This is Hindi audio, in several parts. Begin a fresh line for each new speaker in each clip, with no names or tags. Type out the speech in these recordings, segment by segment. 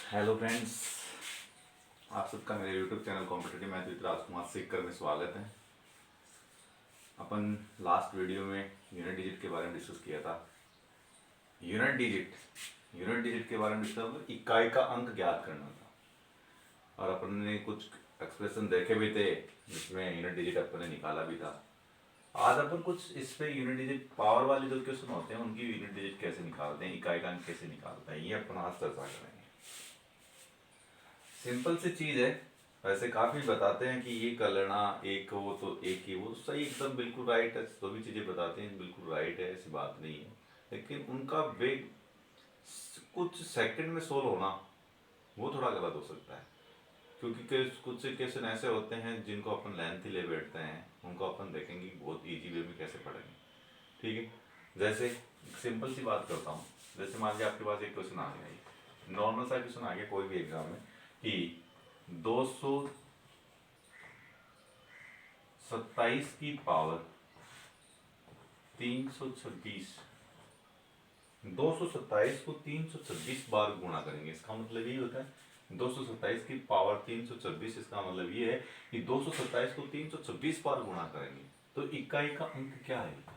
हेलो फ्रेंड्स, आप सबका मेरे YouTube channel competitive math with Rajkumar सीखकर में स्वागत है। अपन लास्ट वीडियो में यूनिट डिजिट के बारे में डिस्कस किया था। यूनिट डिजिट के बारे में डिस्कस मतलब इकाई का अंक ज्ञात करना था, और अपन ने कुछ एक्सप्रेशन देखे भी थे जिसमें यूनिट डिजिट अपन ने निकाला भी था। आज अपन कुछ इस पे यूनिट डिजिट पावर वाले जो क्वेश्चन होते हैं उनकी यूनिट डिजिट कैसे निकालते हैं, इकाई का अंक कैसे निकालते हैं, ये अपन आज चर्चा करेंगे। सिंपल सी चीज है। वैसे काफी बताते हैं कि ये कर लेना, एक हो तो एक ही वो सही, एकदम बिल्कुल राइट है। तो भी चीजें बताते हैं बिल्कुल राइट है, ऐसी बात नहीं है। लेकिन उनका वेग कुछ सेकंड में सोल्व होना वो थोड़ा गलत हो सकता है, क्योंकि कुछ क्वेश्चन ऐसे होते हैं जिनको अपन लेंथी ले बैठते हैं, उनको अपन देखेंगे बहुत इजी वे में कैसे पढ़ेंगे। ठीक है, जैसे सिंपल सी बात करता हूँ। जैसे मान लीजिए आपके पास एक क्वेश्चन आ गया, नॉर्मल सा क्वेश्चन आ गया कोई भी एग्जाम में कि 227 की पावर 326, 227 को 326 बार गुणा करेंगे। इसका मतलब ये होता है 227 की पावर 326, इसका मतलब ये है कि 227 को 326 बार गुणा करेंगे तो इकाई का अंक क्या आएगा,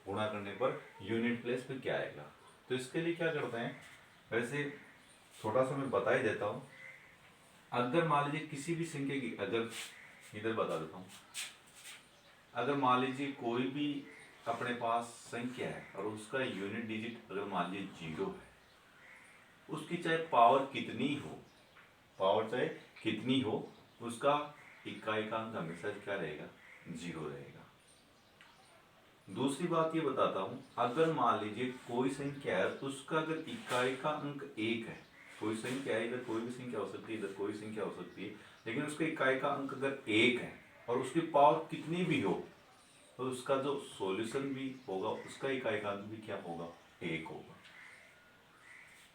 गुणा करने पर यूनिट प्लेस पे क्या आएगा। तो इसके लिए क्या करते हैं, वैसे थोड़ा सा मैं बता ही देता हूँ। अगर मान लीजिए किसी भी संख्या की, अगर इधर बता देता हूँ, अगर मान लीजिए कोई भी अपने पास संख्या है और उसका यूनिट डिजिट अगर मान लीजिए 0 है, उसकी चाहे पावर कितनी हो, पावर चाहे कितनी हो, उसका इकाई का अंक हमेशा क्या रहेगा, 0 रहेगा। दूसरी बात ये बताता हूँ, अगर मान लीजिए कोई संख्या है, उसका अगर इकाई का अंक 1 है, कोई संख्या है, इधर कोई भी संख्या हो सकती है, इधर कोई संख्या हो सकती है, लेकिन उसके इकाई का अंक अगर 1 है और उसकी पावर कितनी भी हो, तो उसका जो सॉल्यूशन भी होगा उसका इकाई का अंक भी क्या होगा, 1 होगा।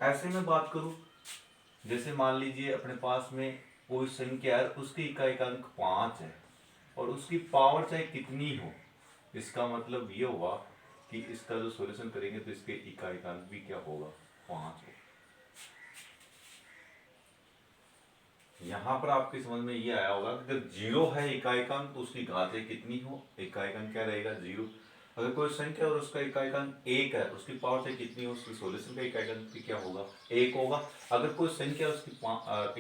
ऐसे में बात करूं, जैसे मान लीजिए अपने पास में कोई संख्या है, उसकी इकाई का अंक 5 है और उसकी पावर चाहे कितनी हो, इसका मतलब ये हुआ कि इसका जो सॉल्यूशन करेंगे तो इसके इकाई का अंक भी क्या होगा, 5 होगा। यहां पर आपकी समझ में ये आया होगा कि अगर 0 है इकाई का अंक तो उसकी घात कितनी हो, इकाई का अंक क्या रहेगा, 0। अगर कोई संख्या और उसका इकाई का अंक 1 है, उसकी पावर से कितनी हो, उसकी सॉल्यूशन का इकाई का अंक भी क्या होगा, 1 होगा। अगर कोई संख्या उसकी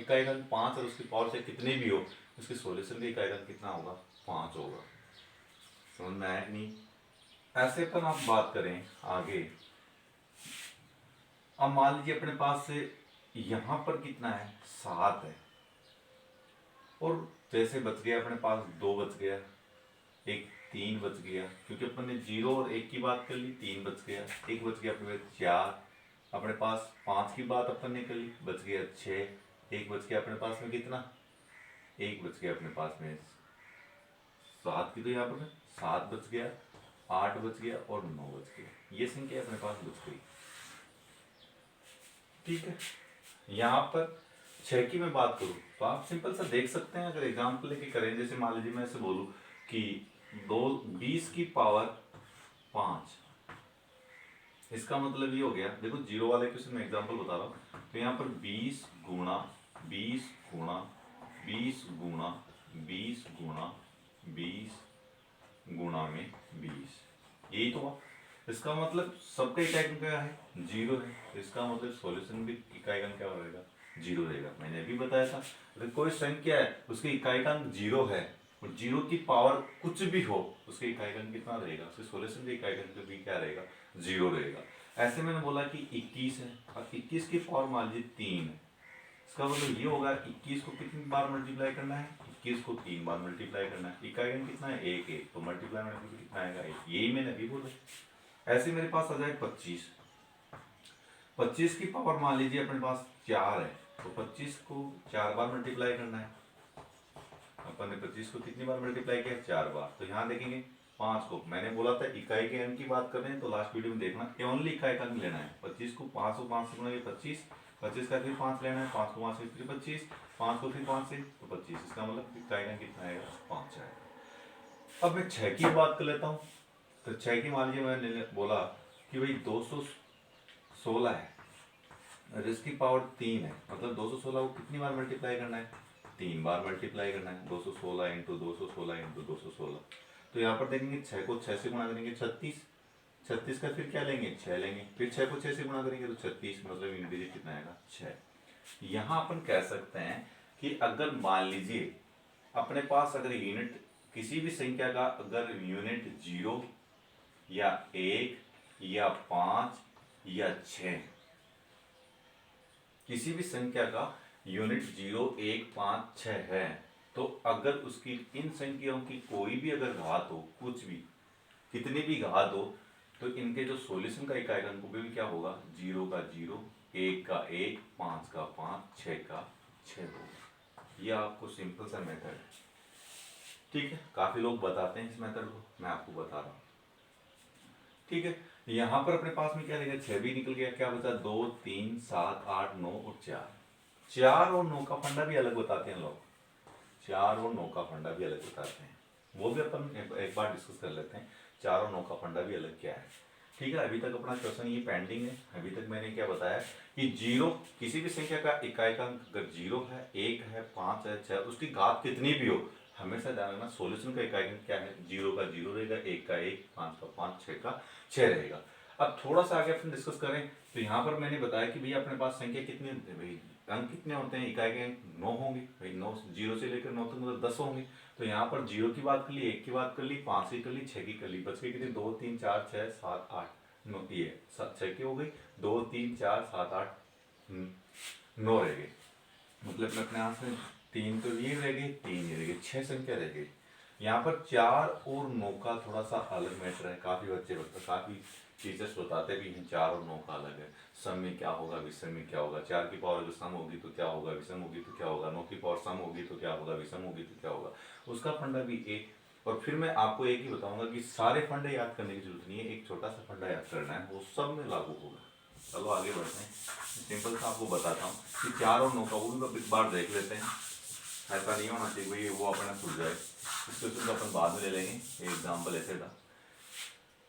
इकाई का अंक 5 और उसकी पावर से कितनी भी हो, उसकी सॉल्यूशन का इकाई का अंक कितना होगा, 5 होगा। समझ में आया कि नहीं। ऐसे पर आप बात करें आगे, अब मान लीजिए अपने पास से यहां पर कितना है, 7 है, और जैसे बच गया अपने पास 2 बच गया, एक 3 बच गया, क्योंकि अपन ने 0 और 1 की बात कर ली, 3 बच गया, एक बच गया अपने पास 4, अपने पास 5 की बात अपन ने कर ली, बच गया 6, एक बच गया अपने पास में कितना, एक बच गया अपने पास में 7 की, तो यहाँ पर 7 बच गया, 8 बच गया और 9 बच गया, ये संख्या अपने पास बच गई। ठीक है, यहाँ पर 6 की मैं बात करूँ तो आप सिंपल सा देख सकते हैं, अगर एग्जाम्पल लेके करें, जैसे मान लीजिए मैं ऐसे बोलूँ कि 20 की पावर 5, इसका मतलब ये हो गया, देखो 0 वाले क्वेश्चन में एग्जाम्पल बता रहा हूँ, तो यहाँ पर 20 गुणा 20 गुणा 20 गुणा 20 गुणा 20 गुणा में 20, यही तो हुआ। इसका मतलब सबका इकाई अंक क्या है, 0 है, इसका मतलब सॉल्यूशन भी इकाई अंक क्या रहेगा, 0 रहेगा। मैंने अभी बताया था, अगर कोई संख्या है उसकी इकाई अंक 0 है और 0 की पावर कुछ भी हो, उसके इकाई अंक कितना रहेगा, उसके सॉल्यूशन भी इकाई अंक भी क्या रहेगा, 0 रहेगा। ऐसे मैंने बोला कि 21 है और 21 की पावर मान लीजिए 3 है, इसका मतलब ये होगा 21 को कितनी बार मल्टीप्लाई करना है, 21 को 3 बार मल्टीप्लाई करना है, इकाई अंक कितना है, 1 1, तो मल्टीप्लाई में कितना आएगा, 1, यही मैंने अभी बोला। ऐसे मेरे पास आ जाए 25, 25 की पावर मान लीजिए अपने पास 4 है, तो 25 को 4 बार मल्टीप्लाई करना है। अपन ने 25 को कितनी बार मल्टीप्लाई किया, 4 बार। तो यहाँ देखेंगे 5 को, मैंने बोला था इकाई के अंक की बात कर रहे हैं तो लास्ट वीडियो में देखना, ओनली इकाई का अंक लेना है। 25 को 5 को 5 से गुणा 25, 25 का फिर 5 लेना है, 5 को 5 से फिर 25, 5 को फिर 5 से तो 25, इसका मतलब इकाई का अंक कितना आएगा, 5 आएगा। अब मैं 6 की बात कर लेता हूँ, तो 6 की मान लीजिए मैंने बोला कि भाई 216 है, और इसकी पावर 3 है, मतलब 216 को कितनी बार मल्टीप्लाई करना है, 3 बार मल्टीप्लाई करना है, 216 इंटू 216 इंटू 216। तो यहाँ पर देखेंगे 6 को 6 से गुणा करेंगे 36, 36 का फिर क्या लेंगे 6 लेंगे, फिर 6 को 6 से गुणा करेंगे तो 36, मतलब यूनिट डिजिट कितना आएगा 6। यहाँ अपन कह सकते हैं कि अगर मान लीजिए अपने पास अगर यूनिट किसी भी संख्या का अगर यूनिट 0 या 1 या 5 या 6, किसी भी संख्या का यूनिट 0 1 5 6 है, तो अगर उसकी इन संख्याओं की कोई भी अगर घात हो, कुछ भी कितनी भी घात हो, तो इनके जो सॉल्यूशन का इकाई अंक भी क्या होगा, 0 का 0, 1 का 1, 5 का 5, 6 का 6 होगा। ये आपको सिंपल सा मेथड है, ठीक है। काफी लोग बताते हैं इस मेथड को, मैं आपको बता रहा हूँ, ठीक है। यहाँ पर अपने पास में क्या रहेगा, 6 भी निकल गया, क्या बचा 2 3 7 8 9 और 4। 4 और 9 का फंडा भी अलग बताते हैं लोग, 4 और 9 का फंडा भी अलग बताते हैं, वो भी अपन एक बार डिस्कस कर लेते हैं। 4 और 9 का फंडा भी अलग क्या है, ठीक है। अभी तक अपना क्वेश्चन ये पेंडिंग है। अभी तक मैंने क्या बताया कि 0 किसी भी संख्या का इकाई का अंक अगर 0 है, 1 है, 5 है, 6, उसकी घात कितनी भी हो, हमेशा ध्यान रखना सॉल्यूशन का इकाई अंक क्या है, 0 का 0 रहेगा, 1 का 1, 5 का 5, 6 का 6 रहेगा। अब थोड़ा सा आगे अपन डिस्कस करें तो यहाँ पर मैंने बताया कि भैया अपने पास संख्या कितनी होती है, भाई अंक कितने होते हैं, इकाई के अंक 9 होंगे, भाई 9 0 से लेकर 9 तक मतलब 10 होंगे। तो यहाँ पर 0 की बात कर ली, 1 की बात कर ली, 5 की कर ली, 6 की कर ली, बच गई कितनी 2 3 4 6 7 8 9, ये 6 की हो गई, 2 3 4 7 8 9 रह गए, मतलब अपने यहाँ से 3 तो ये रह गए, 3 ये रह गए, 6 संख्या रह गई। यहाँ पर 4 और 9 का थोड़ा सा अलग मैटर है, काफी बच्चे काफी टीचर्स बताते भी हैं 4 और 9 का अलग है, सम में क्या होगा, विषम में क्या होगा, 4 की पावर अगर सम होगी तो क्या होगा, विषम होगी तो क्या होगा, 9 की पावर सम होगी तो क्या होगा, विषम होगी तो क्या होगा, उसका फंडा भी एक। और फिर मैं आपको एक ही बताऊंगा कि सारे फंडे याद करने की जरूरत नहीं है, एक छोटा सा फंडा याद करना है, वो सब में लागू होगा। चलो आगे बढ़ते हैं, सिंपल सा आपको बताता हूँ कि 4 और 9 का वो भी एक बार देख लेते हैं। ऐसा नहीं होना चाहिए भाई वो अपना छूट जाए, इस क्वेश्चन को अपन बाद में ले लेंगे, एग्जाम्पल ऐसे था,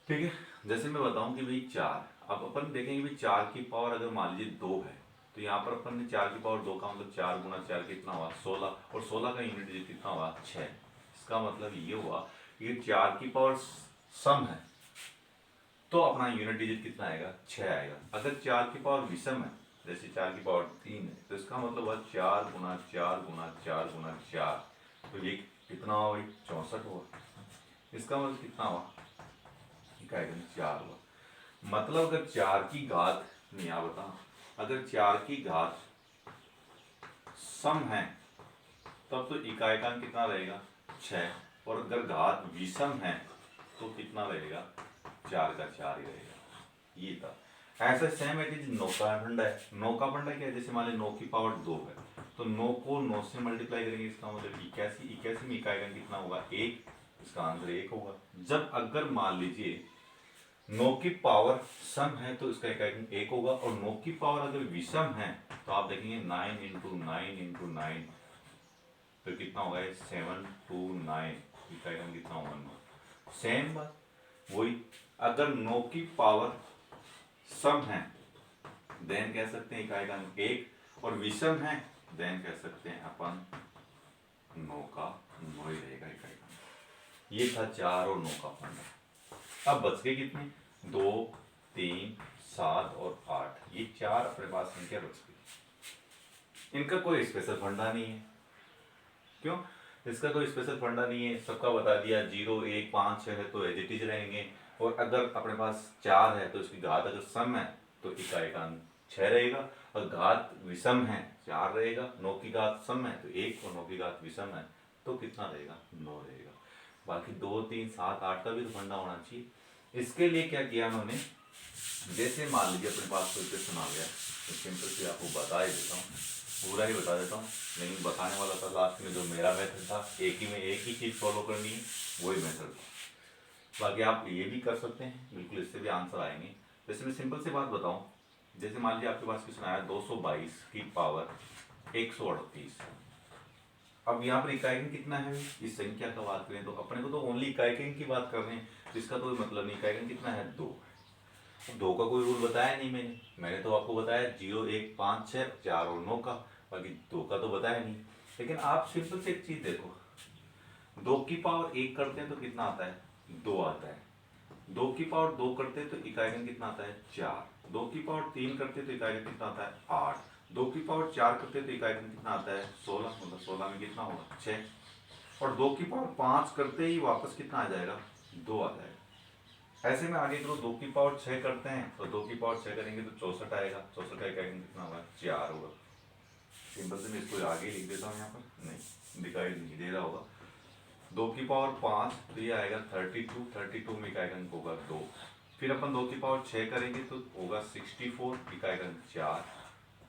ठीक है। जैसे मैं बताऊं कि भाई 4, अब अपन देखेंगे भाई 4 की पावर अगर मान लीजिए 2 है, तो यहाँ पर अपन ने 4 की पावर 2 का मतलब 4 गुना 4 कितना हुआ 16, और 16 का यूनिट डिजिट कितना हुआ 6। इसका मतलब ये हुआ कि 4 की पावर सम है तो अपना यूनिट डिजिट कितना आएगा 6 आएगा। अगर 4 की पावर विषम है, जैसे 4 की पावर 3 है, तो इसका मतलब हुआ 4 गुना 4 गुना 4 गुना 4, तो ये कितना हुआ भाई 64 हुआ। इसका मतलब कितना हुआ, इकाई 4 हुआ। मतलब अगर 4 की घात नहीं आ बता, अगर 4 की घात सम है तब तो इकाई का अंक कितना रहेगा 6, और अगर घात विषम है तो कितना रहेगा 4 का 4 ही रहेगा। ये था ऐसा सेम है कि 9 का फंडा है, 9 का फंडा क्या है, जैसे मान लीजिए 9 की पावर 2 है, तो 9 को 9 से मल्टीप्लाई करेंगे, इसका मतलब 81, 81 में इकाई का अंक कितना होगा 1, इसका आंसर 1 होगा। जब अगर मान लीजिए 9 की पावर सम है तो इसका इकाई अंक 1 होगा, और 9 की पावर अगर विषम है तो आप देखेंगे 9 इंटू 9 इंटू 9, तो कितना होगा 729, इकाई अंक कितना होगा। सेम बात वही, अगर 9 की पावर सम है देन कह सकते हैं इकाई का अंक 1, और विषम है देन कह सकते हैं अपन 9 का 9 ही रहेगा इकाई का अंक। ये था 4 और 9 का फंडा। अब बच गए कितने 2 3 7 और 8, ये 4 अपने पास संख्या बच गई। इनका कोई स्पेशल फंडा नहीं है, क्यों, इसका कोई स्पेशल फंडा नहीं है, सबका बता दिया 0 1 5 6 है तो एज इट इज रहेंगे, और अगर अपने पास 4 है तो इसकी घात अगर सम है तो इकाई का अंक 6 रहेगा, और घात विषम है 4 रहेगा, 9 की घात सम है तो 1, और 9 की घात विषम है तो कितना रहेगा 9 रहेगा। बाकी 2 3 7 8 का भी तो फंडा होना चाहिए। इसके लिए क्या किया उन्होंने, जैसे मान लीजिए अपने पास कोई क्वेश्चन आ गया, तो सिंपल से आपको बता ही देता हूँ, पूरा ही बता देता हूँ, लेकिन बताने वाला था लास्ट में जो मेरा मेथड था, एक ही चीज़ फॉलो करनी है, वही मेथड था। बाकी आप ये भी कर सकते हैं, बिल्कुल इससे भी आंसर आएंगे। जैसे मैं सिंपल सी बात बताऊँ, जैसे मान लीजिए आपके पास क्वेश्चन आया 222 की पावर 138, अब यहाँ पर इकाई अंक कितना है, इस संख्या का बात करें तो अपने को तो ओनली इकाई अंक की बात कर रहे हैं, तो इसका तो मतलब नहीं, इकाई अंक कितना है 2, अब 2 का कोई रूल बताया नहीं मैंने तो आपको बताया 0 1 5 6 4 और 9 का, बाकी 2 का तो बताया नहीं। लेकिन आप सिंपल से एक चीज देखो, 2 की पावर 1 करते हैं तो कितना आता है, 2 आता है। 2 की पावर 2 करते हैं तो इकाई अंक कितना आता है, 4। 2 की पावर 3 करते हैं तो इकाई अंक कितना आता है, 8। 2 की पावर 4 करते हैं तो इकाई अंक कितना आता है, 16। मतलब 16 में कितना होगा, 6। और 2 की पावर 5 करते ही वापस कितना आ जाएगा, 2 आ जाएगा। ऐसे में आगे करो, 2 की पावर 6 करते हैं तो 2 की पावर 6 करेंगे तो 64 आएगा। 64 का इकाई अंक कितना होगा, 4 होगा। सिंपल से मैं इसको आगे लिख देता हूँ, यहाँ पर नहीं दिखाई नहीं दे रहा होगा। 2 की पावर 5 तो ये आएगा 32। 32 में इकाई अंक होगा 2। फिर अपन 2 की पावर 6 करेंगे तो होगा 64, इकाई अंक 4।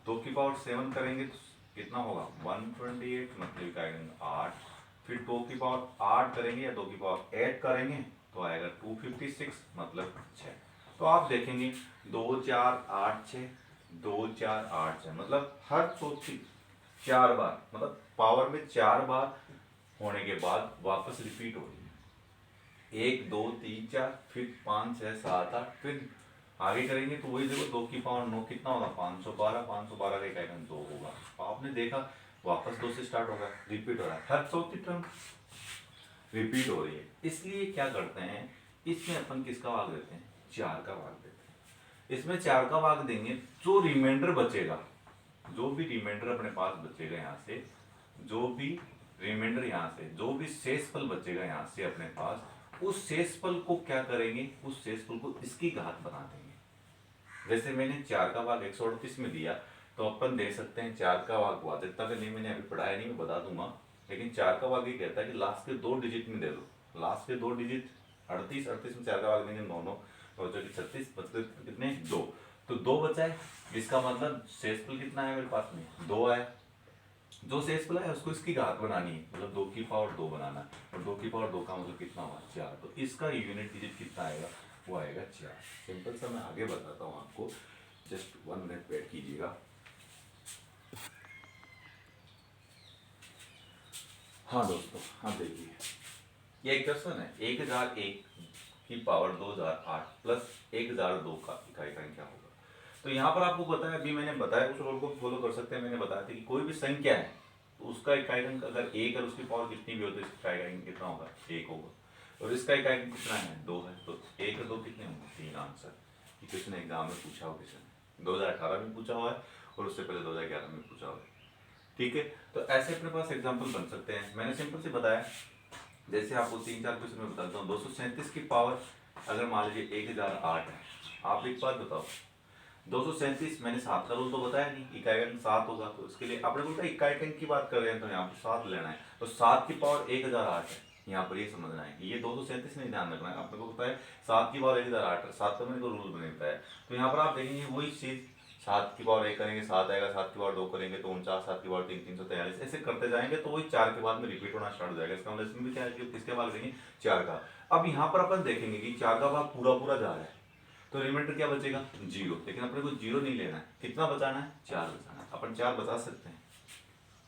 2 की पावर 7 करेंगे तो कितना होगा, 128, मतलब इकाई अंक 8। फिर 2 की पावर 8 करेंगे या 2 की पावर 8 करेंगे तो आएगा 256, मतलब 6। तो आप देखेंगे 2 4 8 6, 2 4 8 6, मतलब हर चौथी 4 बार, मतलब पावर में 4 बार होने के बाद वापस रिपीट हो रही है। 1 2 3 4, फिर 5 6 7 8, फिर आगे करेंगे तो वही देखो 2 की पावर 9 कितना होगा, 512। 512 का इकाई अंक 2 होगा। आपने देखा वापस 2 से स्टार्ट होगा, रिपीट हो रहा है, हर चौथी टर्म रिपीट हो रही है। इसलिए क्या करते हैं, इसमें अपन किसका भाग देते हैं, 4 का भाग देते हैं। इसमें 4 का भाग देंगे, जो रिमाइंडर बचेगा, जो भी रिमाइंडर अपने पास बचेगा यहाँ से, जो भी रिमाइंडर यहाँ से, जो भी शेषफल बचेगा यहाँ से अपने पास, उस शेषफल को क्या करेंगे, उस शेषफल को इसकी घात बना देंगे। जैसे मैंने 4 का भाग 138 में दिया तो अपन देख सकते हैं 4 का भाग हुआ, इतना तो नहीं मैंने अभी पढ़ाया नहीं, मैं बता दूंगा। लेकिन 4 का भाग ये कहता है कि लास्ट के 2 डिजिट में दे दो। लास्ट के 2 डिजिट 38, 38 में 4 का भाग देंगे 9 9 और जो कि 36, मतलब कितने 2, तो 2 बचा है। इसका मतलब शेषफल कितना है मेरे पास में, 2 आया। जो शेषफल है उसको इसकी घात बनानी है, मतलब 2 की पावर 2 बनाना है, और 2 की पावर 2 का मतलब कितना हुआ, 4। तो इसका यूनिट डिजिट कितना आएगा, वो आएगा 4। सिंपल सा मैं आगे बताता हूँ आपको, जस्ट 1 मिनट वेट कीजिएगा। हाँ दोस्तों, हाँ देखिए, ये एक क्वेश्चन है, 1001 की पावर 2008 प्लस 1002 का इकाई का क्या होगा। तो यहाँ पर आपको पता है, अभी मैंने बताया, कुछ रूल को फॉलो कर सकते हैं। मैंने बताया था कि कोई भी संख्या है तो उसका इकाई अंक अगर 1 और उसकी पावर कितनी भी हो तो इसका इकाई अंक कितना होगा, 1 होगा। और इसका इकाई अंक कितना है, 2 है, तो 1 और 2 कितने होंगे, 3 आंसर। ये क्वेश्चन एग्जाम में पूछा हुआ क्वेश्चन है, 2018 में पूछा हुआ है और उससे पहले 2011 में पूछा हुआ है। ठीक है, तो ऐसे अपने पास एग्जाम्पल बन सकते हैं। मैंने सिंपल से बताया, जैसे आपको 3 4 क्वेश्चन में बताता हूँ। 237 की पावर अगर मान लीजिए 1008 है, आप एक बात बताओ, 237 मैंने 7 का रूल तो बताया नहीं, इकाई अंक 7 होगा, तो इसके लिए आपने बोला इकाई अंक की बात कर रहे हैं तो यहाँ पर 7 लेना है, तो 7 की पावर 1008 है। यहाँ पर ये समझना है, ये 237 नहीं ध्यान रखना है, आपने को पता है 7 की पावर 1008 है, 7 का मैंने को रूल बने बताया। तो यहाँ पर आप देखेंगे वही चीज, 7 की पावर 1 करेंगे 7 आएगा, 7 की पावर 2 करेंगे तो 49, 7 की पावर 3 343, ऐसे करते जाएंगे तो वही 4 के बाद में रिपीट होना स्टार्ट हो जाएगा। इसका मतलब इसमें भी क्या है कि किसके भाग देंगे, 4 का। अब यहाँ पर अपन देखेंगे कि 4 का भाग पूरा पूरा जा रहा है तो रिमाइंडर क्या बचेगा, 0। लेकिन अपने को 0 नहीं लेना है, कितना बचाना है, 4 बचाना है। अपन 4 बचा सकते हैं,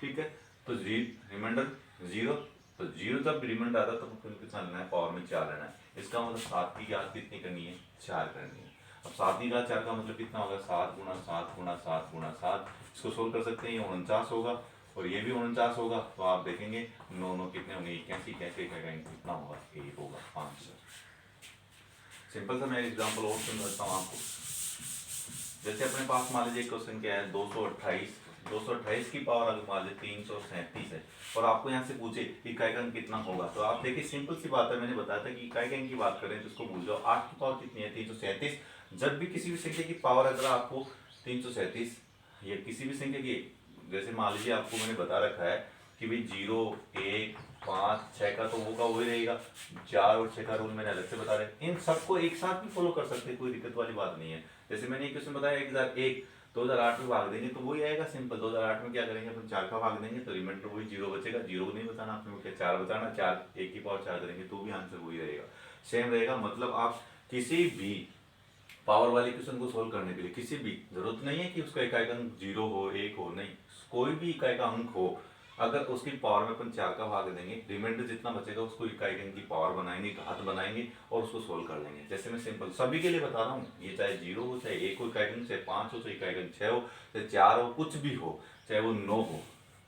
ठीक है। तो रिमाइंडर 0, तो 0 जब रिमाइंडर आता है तो फिर कितना लेना है, पावर में 4 लेना है। इसका मतलब 7 की घात कितनी करनी है, 4 करनी है। अब 7 की घात 4 का मतलब कितना होगा, 7 गुणा 7 गुणा 7 गुणा 7। इसको सोल्व कर सकते हैं, ये 49 होगा और ये भी 49 होगा। तो आप देखेंगे 9 9 कितने होंगे, 81, कैसे कितना होगा, 1 होगा आंसर। सिंपल सा मैं एग्जांपल और समझाता हूँ आपको। जैसे अपने पास मान लीजिए क्वेश्चन क्या है, 228 की पावर अगर मान लीजिए 337 है और आपको यहाँ से पूछे इकाई का अंक कितना होगा, तो आप देखिए सिंपल सी बात है, मैंने बताया था कि इकाई का अंक की बात करें तो इसको भूल जाओ। 8 की पावर कितनी है, 337। जब भी किसी भी संख्या की पावर अगर आपको 337 या किसी भी संख्या की, जैसे मान लीजिए आपको मैंने बता रखा है कि भाई 0 1 5 6 का तो वो का वही रहेगा, 4 और 6 का रूल मैंने अलग से बता रहे। इन सबको एक साथ भी फॉलो कर सकते हैं, कोई दिक्कत वाली बात नहीं है। जैसे मैंने एक क्वेश्चन बताया 1001 2008 में भाग देंगे तो वही आएगा सिंपल। 2008 में क्या करेंगे अपन, 4 का भाग देंगे तो रिमाइंडर वही 0 बचेगा। 0 नहीं बताना आपने, क्या 4 बताना, 4 1 की पावर 4 करेंगे तो भी आंसर वही रहेगा, सेम रहेगा। मतलब आप किसी भी पावर वाले क्वेश्चन को सोल्व करने के लिए किसी भी जरूरत नहीं है कि उसका इकाई का अंक 0 हो 1 हो, नहीं, कोई भी इकाई का अंक हो, अगर उसकी पावर में अपन 4 का भाग देंगे, रिमाइंडर जितना बचेगा उसको इकाई अंक की पावर बनाएंगे, घात बनाएंगे और उसको सोल्व कर लेंगे। जैसे मैं सिंपल सभी के लिए बता रहा हूँ, ये चाहे 0 हो, चाहे 1 हो इकाई अंक, चाहे 5 हो, चाहे इकाई अंक 6 हो, चाहे 4 हो, कुछ भी हो, चाहे वो 9 हो,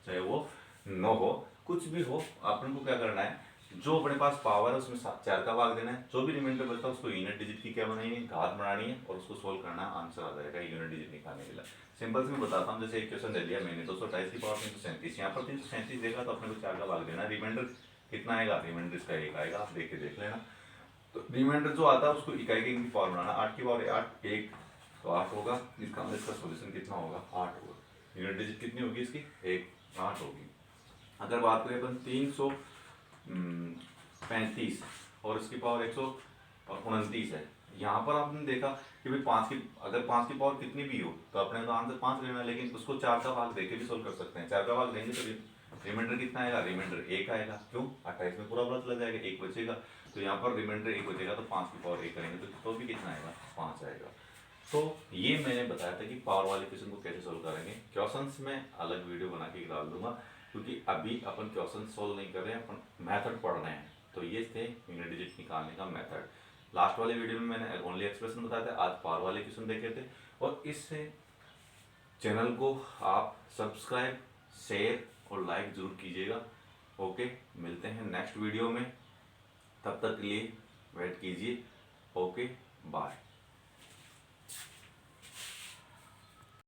चाहे वो 9 हो, कुछ भी हो, अपन को क्या करना है, जो अपने पास पावर है उसमें 4 का भाग देना है, जो भी रिमाइंडर बचता है उसको यूनिट डिजिट की क्या बनानी है, घात बनानी है और उसको सोल्व करना है, आंसर आ जाएगा यूनिट डिजिट निकालने के लिए। सिंपल से मैं बताता हूँ, जैसे एक क्वेश्चन दे दिया मैंने 228 की पावर 337, यहाँ पर 337 देखा तो अपने को 4 का भाग देना है, रिमाइंडर कितना आएगा, रिमाइंडर इसका 1 आएगा, आप देख के देख लेना। तो रिमाइंडर जो आता है उसको इकाई की पावर बनाना, 8 की पावर 8 1 तो 8 होगा, इसका सोल्यूशन कितना होगा, 8 होगा। यूनिट डिजिट कितनी होगी इसकी, 1 8 होगी। अगर बात करें अपन 335 और इसकी पावर 129 है, यहाँ पर आपने देखा कि भाई 5 की, अगर 5 की पावर कितनी भी हो तो अपने तो आंसर 5 लेना है, लेकिन उसको 4 का भाग देके भी सोल्व कर सकते हैं। 4 का भाग देंगे तो रिमाइंडर कितना आएगा, रिमाइंडर 1 आएगा, क्यों 28 में पूरा पता चला जाएगा, 1 बचेगा, तो यहाँ पर रिमाइंडर 1 बचेगा, तो 5 की पावर 1 करेंगे तो भी कितना आएगा, 5 आएगा। तो ये मैंने बताया था कि पावर वाले क्वेश्चन को कैसे सोल्व करेंगे। क्वेश्चंस में अलग वीडियो बना के डाल दूंगा, क्योंकि अभी अपन क्वेश्चन सोल्व नहीं कर रहे हैं, अपन मेथड पढ़ रहे हैं। तो ये थे यूनिट डिजिट निकालने का मेथड। लास्ट वाले वीडियो में मैंने ओनली एक्सप्रेशन बताया था, आज पावर वाले क्वेश्चन देखे थे। और इस चैनल को आप सब्सक्राइब, शेयर और लाइक जरूर कीजिएगा। ओके, मिलते हैं नेक्स्ट वीडियो में, तब तक के लिए वेट कीजिए। Okay, bye.